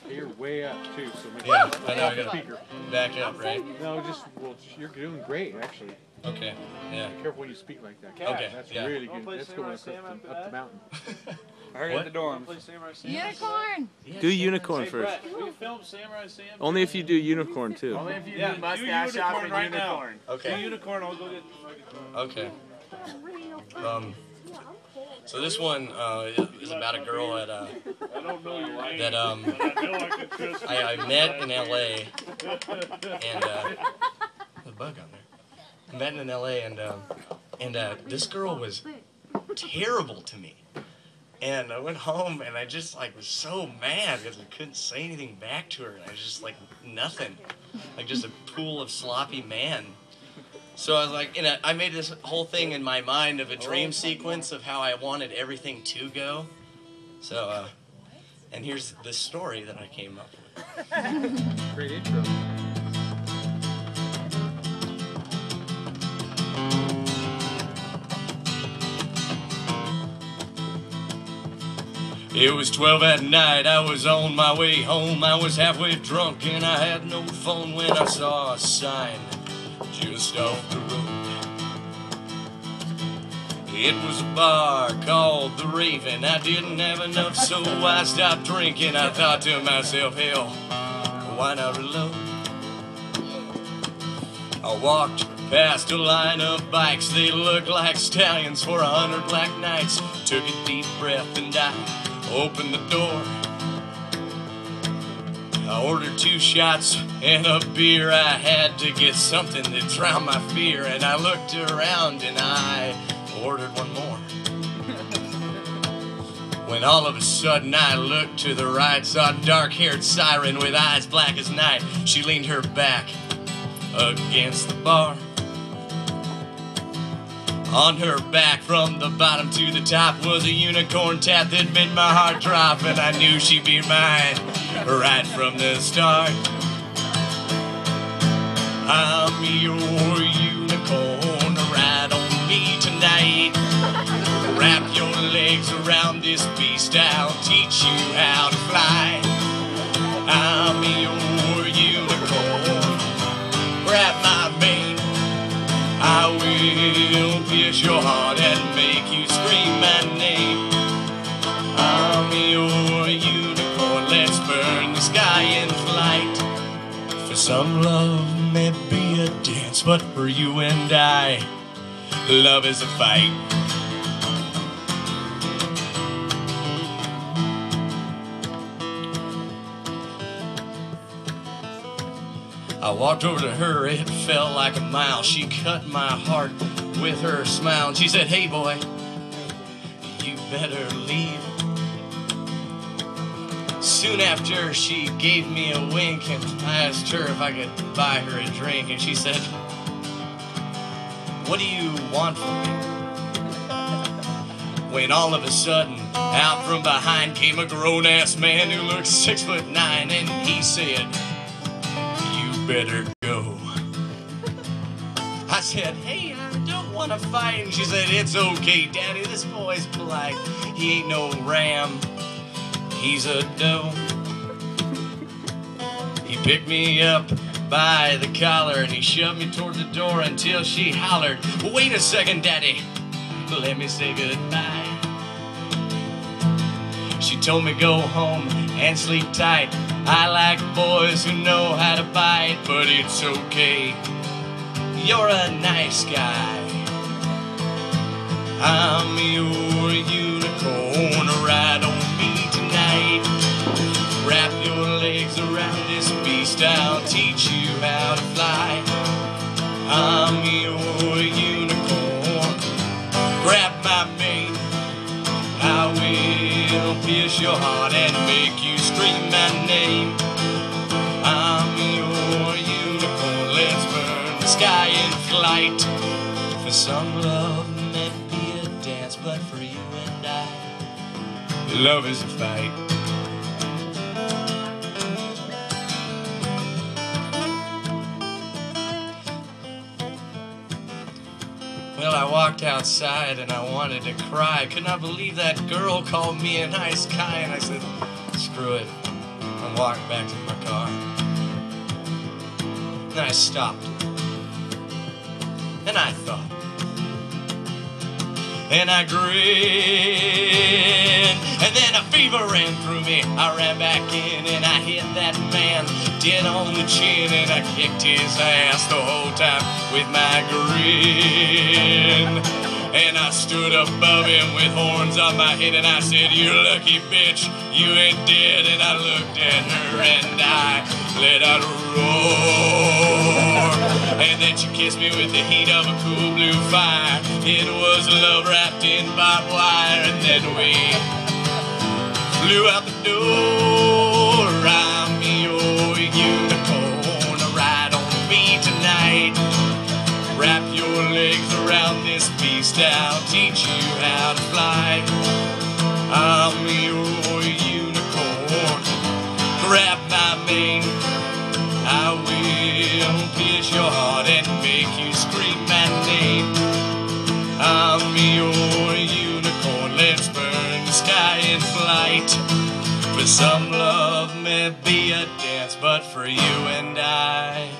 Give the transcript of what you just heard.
You're way up too, so maybe Yeah, I know. I the gotta speaker. back up, right? No, you're doing great actually. Okay. Yeah. Be careful when you speak like that. Okay, That's yeah. really good. That's going up the mountain. I heard What? at the dorm. Unicorn! Do unicorn first. Brett, will you film Samurai Sam? Only if you do unicorn too. Only if you Yeah, do mustache off and right unicorn. now. Okay. Do unicorn, I'll go get Okay. So this one is about a girl at I don't know you like that I know I can trust I met in LA, and there's a bug on there. I met in LA, and this girl was terrible to me. And I went home and I just like was so mad because I couldn't say anything back to her. I was just like nothing, like just a pool of sloppy man. So I was like, I made this whole thing in my mind of a dream sequence of how I wanted everything to go. So, and here's the story that I came up with. Great intro. It was 12 at night, I was on my way home. I was halfway drunk and I had no phone when I saw a sign just off the road. It was a bar called The Raven. I didn't have enough, so I stopped drinking. I thought to myself, hell, why not reload? I walked past a line of bikes. They looked like stallions for 100 black nights. Took a deep breath and I opened the door. I ordered 2 shots and a beer. I had to get something to drown my fear. And I looked around and I ordered one more. When all of a sudden I looked to the right, saw a dark-haired siren with eyes black as night. She leaned her back against the bar. On her back from the bottom to the top was a unicorn tat that made my heart drop, and I knew she'd be mine right from the start. I'm your unicorn, ride on me tonight. Wrap your legs around this beast, I'll teach you how to fly. I'm your unicorn, grab my mane. I will pierce your heart and make you scream my name. I'm your unicorn, let's burn the sky in flight. For some love may be a dance, but for you and I, love is a fight. I walked over to her, it felt like a mile. She cut my heart with her smile. And she said, hey boy, you better leave. Soon after, she gave me a wink, and I asked her if I could buy her a drink. And she said, what do you want from me? When all of a sudden, out from behind came a grown-ass man who looked 6'9", and he said, better go. I said, hey, I don't want to fight. And she said, it's okay, Daddy, this boy's polite. He ain't no ram, he's a doe. He picked me up by the collar and he shoved me toward the door until she hollered, wait a second, Daddy, let me say goodbye. She told me go home and sleep tight. I like boys who know how to bite, but it's okay, you're a nice guy. I'm your unicorn, ride on me tonight. Wrap your legs around this beast, I'll teach you how to fly. I'm your unicorn, grab my mane. I will pierce your heart and make you scream my name. I'm your unicorn, let's burn the sky in flight. For some love may be a dance, but for you and I, love is a fight. Well, I walked outside and I wanted to cry. Could not believe that girl called me a nice guy. And I said, screw it. I'm walking back to my car. Then I stopped. And I thought. And I grinned. And then a fever ran through me. I ran back in and I hit that man dead on the chin. And I kicked his ass the whole time with my grin. And I stood above him with horns on my head and I said, "You lucky bitch, you ain't dead." And I looked at her and I let out a roar. And then she kissed me with the heat of a cool blue fire. It was love wrapped in barbed wire. And then we flew out the door. I'm your unicorn, ride on me tonight. Wrap your legs around this beast, I'll teach you how to fly. I'm your unicorn, grab my mane. I will pierce your heart and make you scream my name. I'm your unicorn, let's burn the sky in flight. For some love may be a dance, but for you and I